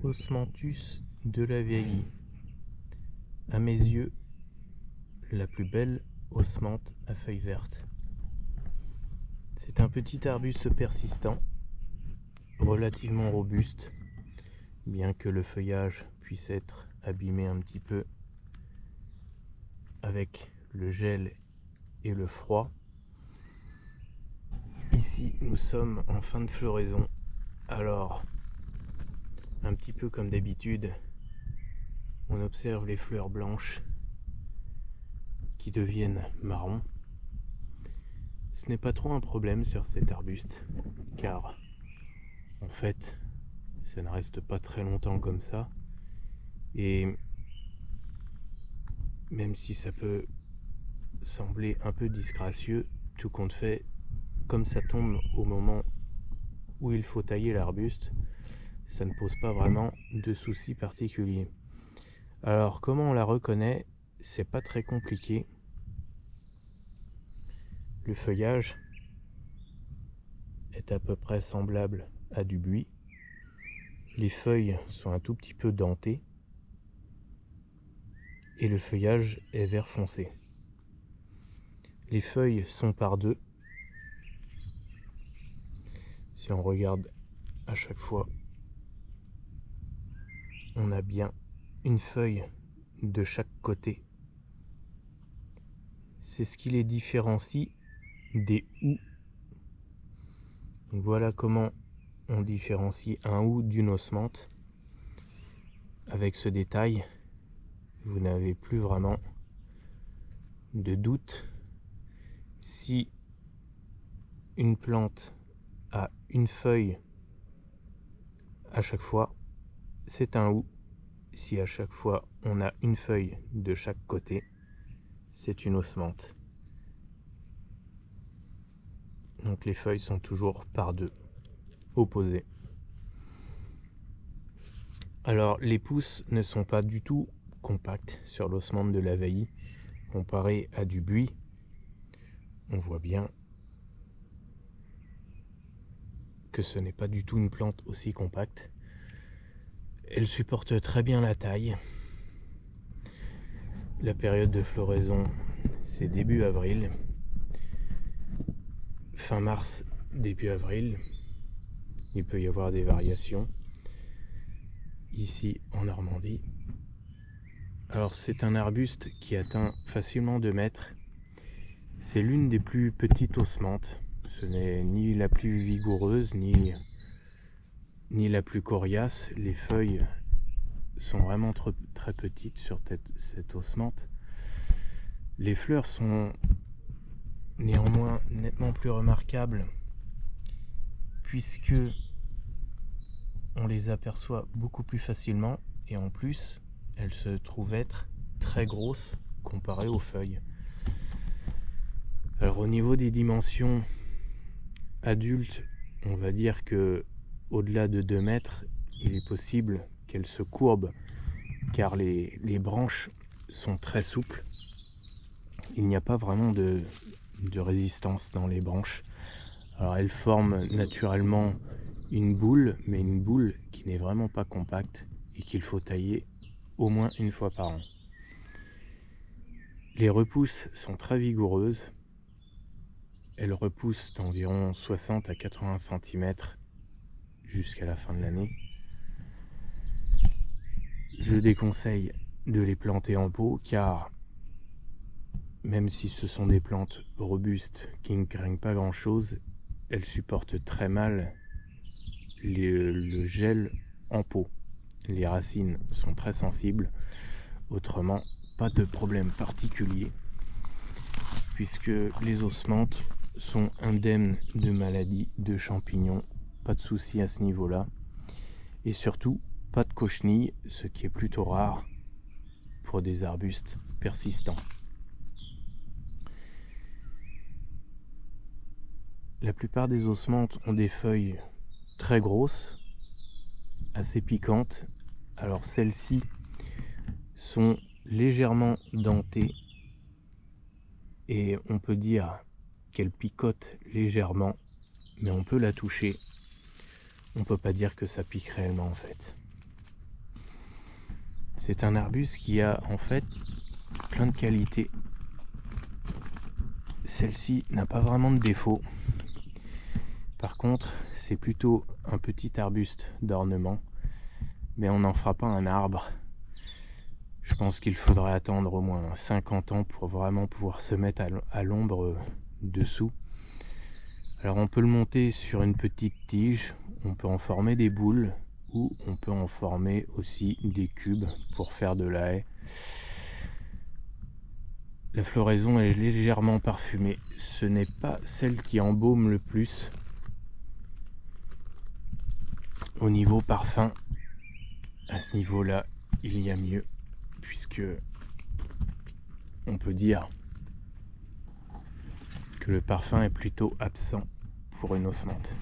Osmanthus de la Vieillie. À mes yeux, la plus belle osmanthe à feuilles vertes. C'est un petit arbuste persistant, relativement robuste, bien que le feuillage puisse être abîmé un petit peu avec le gel et le froid. Ici, nous sommes en fin de floraison, alors un petit peu comme d'habitude, on observe les fleurs blanches qui deviennent marron. Ce n'est pas trop un problème sur cet arbuste, car en fait, ça ne reste pas très longtemps comme ça. Et même si ça peut sembler un peu disgracieux, tout compte fait, comme ça tombe au moment où il faut tailler l'arbuste, ça ne pose pas vraiment de soucis particuliers. Alors, comment on la reconnaît? C'est pas très compliqué. Le feuillage est à peu près semblable à du buis. Les feuilles sont un tout petit peu dentées et le feuillage est vert foncé. Les feuilles sont par deux. Si on regarde à chaque fois, on a bien une feuille de chaque côté. C'est ce qui les différencie des houx. Donc voilà comment on différencie un houx d'une osmanthe. Avec ce détail, vous n'avez plus vraiment de doute. Si une plante a une feuille à chaque fois, c'est un houx. Si à chaque fois on a une feuille de chaque côté, c'est une osmanthe. Donc les feuilles sont toujours par deux, opposées. Alors les pousses ne sont pas du tout compactes sur l'osmanthe de la Vieillie comparé à du buis. On voit bien que ce n'est pas du tout une plante aussi compacte. Elle supporte très bien la taille. La période de floraison, c'est début avril. Fin mars, début avril. Il peut y avoir des variations. Ici, en Normandie. Alors, c'est un arbuste qui atteint facilement 2 mètres. C'est l'une des plus petites osmanthes. Ce n'est ni la plus vigoureuse, ni la plus coriace. Les feuilles sont vraiment très petites sur cette osmanthe. Les fleurs sont néanmoins nettement plus remarquables puisque on les aperçoit beaucoup plus facilement et en plus elles se trouvent être très grosses comparées aux feuilles. Alors au niveau des dimensions adultes, on va dire que au-delà de 2 mètres, il est possible qu'elles se courbent car les branches sont très souples. Il n'y a pas vraiment de résistance dans les branches. Alors elles forment naturellement une boule, mais une boule qui n'est vraiment pas compacte et qu'il faut tailler au moins une fois par an. Les repousses sont très vigoureuses. Elles repoussent d'environ 60 à 80 cm jusqu'à la fin de l'année. Je déconseille de les planter en pot car même si ce sont des plantes robustes qui ne craignent pas grand chose, elles supportent très mal le gel en pot. Les racines sont très sensibles, autrement pas de problème particulier puisque les osmanthes sont indemnes de maladies, de champignons, pas de souci à ce niveau-là, et surtout pas de cochenilles, ce qui est plutôt rare pour des arbustes persistants. La plupart des osmanthes ont des feuilles très grosses, assez piquantes. Alors celles-ci sont légèrement dentées et on peut dire qu'elle picote légèrement, mais on peut la toucher. On peut pas dire que ça pique réellement en fait. C'est un arbuste qui a en fait plein de qualités. Celle-ci n'a pas vraiment de défaut. Par contre, c'est plutôt un petit arbuste d'ornement, mais on n'en fera pas un arbre. Je pense qu'il faudrait attendre au moins 50 ans pour vraiment pouvoir se mettre à l'ombre dessous. Alors on peut le monter sur une petite tige, on peut en former des boules, ou on peut en former aussi des cubes pour faire de la haie. La floraison est légèrement parfumée, ce n'est pas celle qui embaume le plus. Au niveau parfum, à ce niveau-là, il y a mieux, puisque on peut dire que le parfum est plutôt absent pour une osmante.